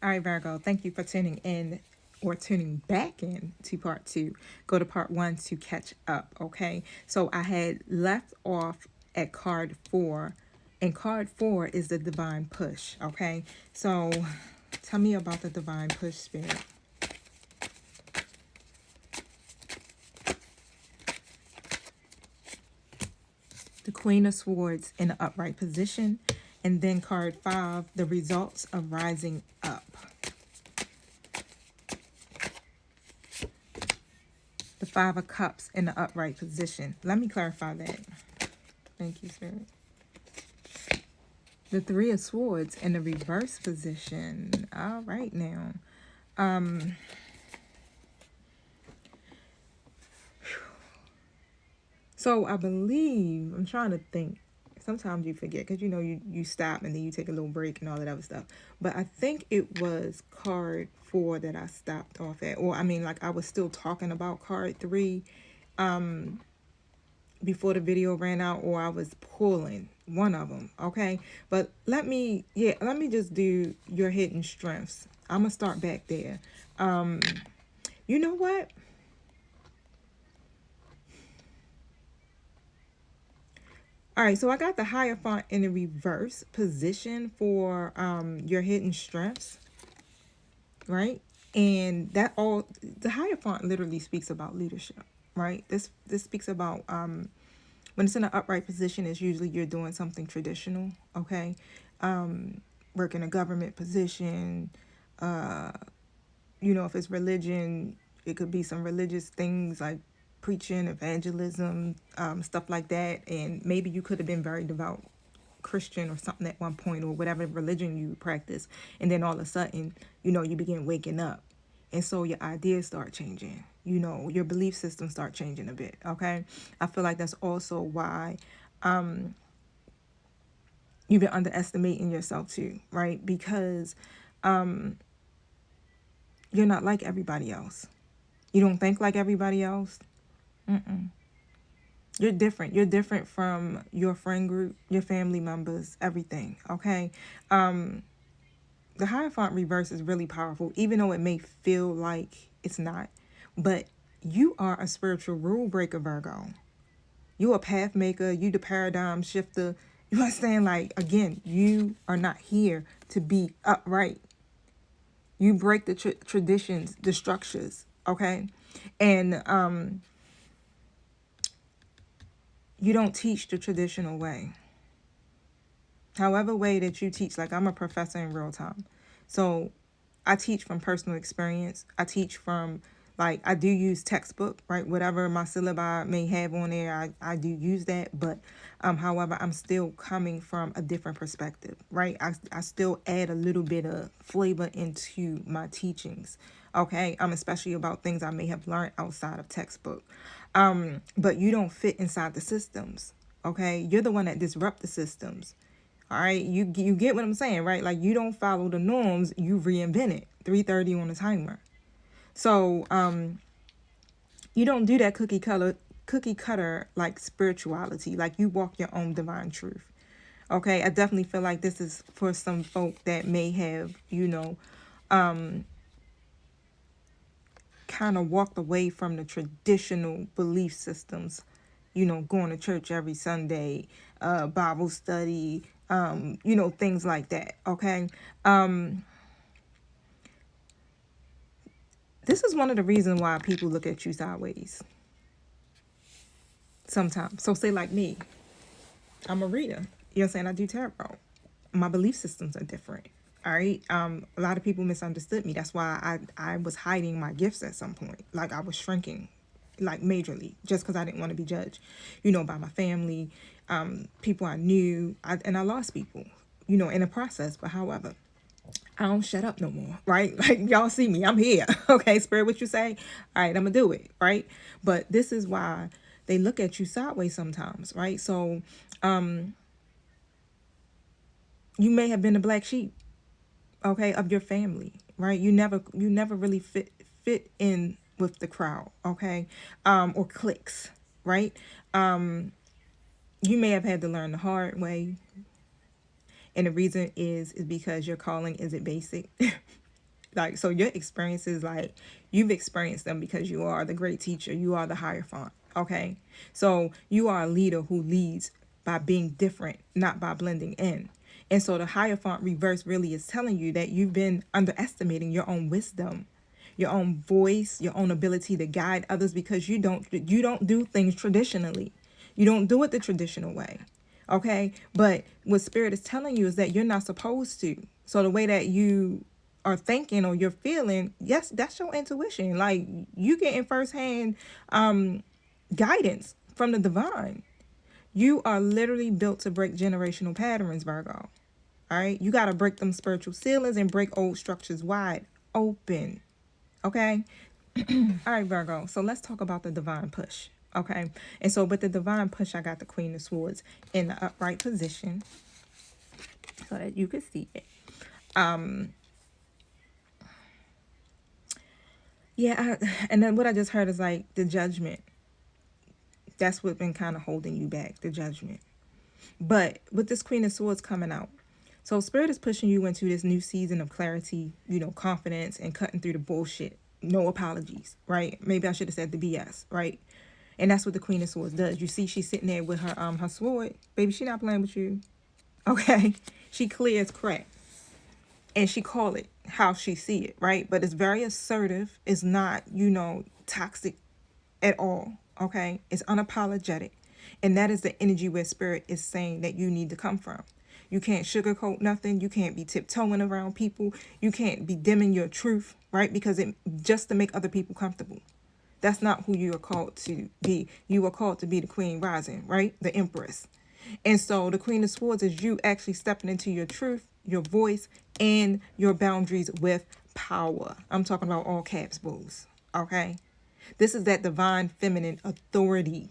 All right, Virgo, thank you for tuning in or tuning back in to part two. Go to part one to catch up, okay? So I had left off at card four, and card four is the divine push, okay? So tell me about the divine push, Spirit. The Queen of Swords in the upright position, and then card five, the results of rising up. The Five of Cups in the upright position. Let me clarify that. Thank you, Spirit. The Three of Swords in the reverse position. All right now. Um, so I believe, I'm trying to think. Sometimes you forget because you stop and then you take a little break and all that other stuff. But I think it was card four that I stopped off at. Or I mean, like I was still talking about card three before the video ran out, or I was pulling one of them, okay? But let me just do your hidden strengths. I'm gonna start back there. You know what? All right, so I got the Hierophant in the reverse position for your hidden strengths, right? And that all the Hierophant literally speaks about leadership, right? This speaks about when it's in an upright position, it's usually you're doing something traditional, okay? Work in a government position, if it's religion, it could be some religious things like preaching, evangelism, stuff like that. And maybe you could have been very devout Christian or something at one point, or whatever religion you practice. And then all of a sudden, you begin waking up. And so your ideas start changing. Your belief system start changing a bit, okay? I feel like that's also why you've been underestimating yourself too, right? Because you're not like everybody else. You don't think like everybody else. You're different. You're different from your friend group, your family members, everything, okay? The Hierophant reverse is really powerful, even though it may feel like it's not. But you are a spiritual rule breaker, Virgo. You a path maker. You the paradigm shifter. You understand? Like, again, you are not here to be upright. You break the traditions, the structures, okay? And you don't teach the traditional way. However way that you teach, like I'm a professor in real time. So I teach from personal experience. I teach from, like, I do use textbook, right? Whatever my syllabi may have on there, I do use that. But however, I'm still coming from a different perspective, right? I still add a little bit of flavor into my teachings, okay? Especially about things I may have learned outside of textbook. But you don't fit inside the systems, okay? You're the one that disrupt the systems. All right, you get what I'm saying, right? Like, you don't follow the norms, you reinvent it. 3:30 on the timer. So you don't do that cookie cutter like spirituality. Like, you walk your own divine truth. Okay, I definitely feel like this is for some folk that may have, kind of walked away from the traditional belief systems, going to church every Sunday, Bible study, things like that. Okay. This is one of the reasons why people look at you sideways sometimes. So say like me, I'm a reader. You know what I'm saying? I do tarot. My belief systems are different. All right. A lot of people misunderstood me. That's why I was hiding my gifts at some point. Like, I was shrinking, like, majorly, just because I didn't want to be judged, by my family, people I knew, and I lost people, in the process. But however, I don't shut up no more, right? Like, y'all see me, I'm here. Okay, Spirit, what you say? All right, I'm gonna do it, right? But this is why they look at you sideways sometimes, right? So, you may have been the black sheep, okay, of your family, right? You never really fit in with the crowd, okay, or cliques, right? You may have had to learn the hard way, and the reason is because your calling isn't basic. Like, so your experiences, like, you've experienced them because you are the great teacher. You are the Hierophant. Okay. So you are a leader who leads by being different, not by blending in. And so the Hierophant reverse really is telling you that you've been underestimating your own wisdom, your own voice, your own ability to guide others, because you don't do things traditionally. You don't do it the traditional way. Okay? But what spirit is telling you is that you're not supposed to. So the way that you are thinking or you're feeling, yes, that's your intuition. Like, you getting firsthand guidance from the divine. You are literally built to break generational patterns, Virgo. All right? You got to break them spiritual ceilings and break old structures wide open. Okay? All right, Virgo. So let's talk about the divine push. Okay? And so with the divine push, I got the Queen of Swords in the upright position so that you could see it. And then what I just heard is like the judgment. That's what's been kind of holding you back, the judgment. But with this Queen of Swords coming out, so Spirit is pushing you into this new season of clarity, confidence, and cutting through the bullshit. No apologies, right? Maybe I should have said the BS, right? And that's what the Queen of Swords does. You see, she's sitting there with her sword. Baby, she not playing with you. Okay? She clear as crack. And she call it how she see it, right? But it's very assertive. It's not, toxic at all. Okay? It's unapologetic. And that is the energy where Spirit is saying that you need to come from. You can't sugarcoat nothing. You can't be tiptoeing around people. You can't be dimming your truth, right? Because it just to make other people comfortable. That's not who you are called to be. You are called to be the Queen Rising, right? The Empress. And so the Queen of Swords is you actually stepping into your truth, your voice, and your boundaries with power. I'm talking about all caps, booze. Okay? This is that divine feminine authority.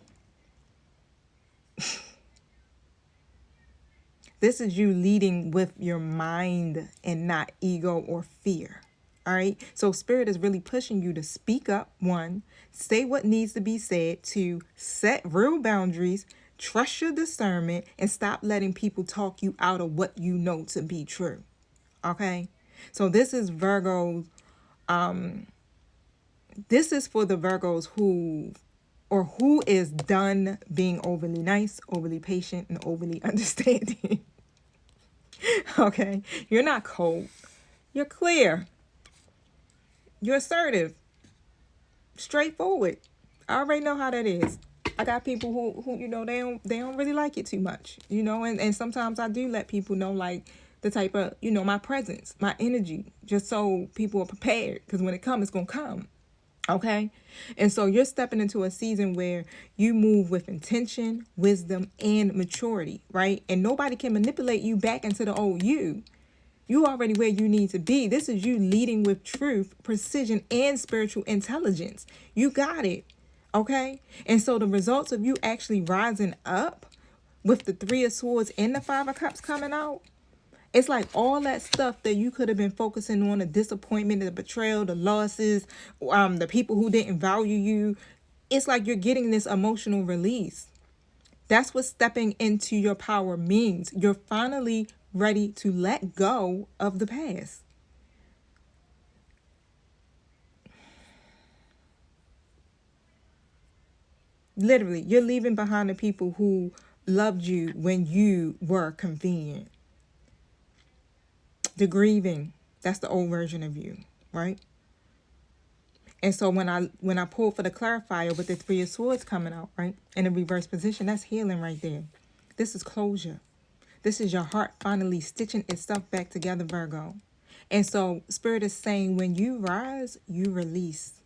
This is you leading with your mind and not ego or fear. All right. So Spirit is really pushing you to speak up. 1, say what needs to be said. 2, set real boundaries, trust your discernment, and stop letting people talk you out of what you know to be true. Okay. So this is Virgos. This is for the Virgos who is done being overly nice, overly patient, and overly understanding. Okay? You're not cold. You're clear. You're assertive. Straightforward. I already know how that is. I got people who they don't really like it too much. And sometimes I do let people know, like, the type of, my presence, my energy, just so people are prepared, because when it comes, it's going to come. Okay? And so you're stepping into a season where you move with intention, wisdom, and maturity, right? And nobody can manipulate you back into the old you. You already where you need to be. This is you leading with truth, precision, and spiritual intelligence. You got it. Okay? And so the results of you actually rising up with the 3 of Swords and the 5 of Cups coming out, it's like all that stuff that you could have been focusing on, the disappointment, the betrayal, the losses, the people who didn't value you. It's like you're getting this emotional release. That's what stepping into your power means. You're finally ready to let go of the past. Literally, you're leaving behind the people who loved you when you were convenient. The grieving, that's the old version of you, right? And so when I pulled for the clarifier with the 3 of Swords coming out, right, in a reverse position, that's healing right there. This is closure. This is your heart finally stitching itself back together, Virgo. And so Spirit is saying when you rise, you release.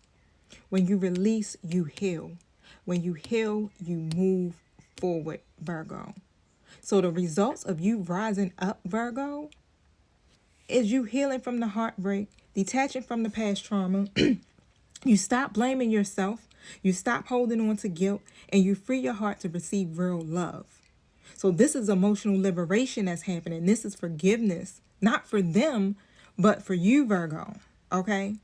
When you release, you heal. When you heal, you move forward, Virgo. So the results of you rising up, Virgo, is you healing from the heartbreak, detaching from the past trauma. You stop blaming yourself. You stop holding on to guilt, and you free your heart to receive real love. So this is emotional liberation that's happening. This is forgiveness, not for them, but for you, Virgo. Okay?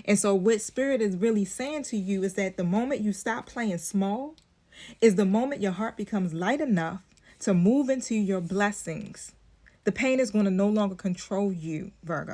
And so what Spirit is really saying to you is that the moment you stop playing small is the moment your heart becomes light enough to move into your blessings. The pain is going to no longer control you, Virgo.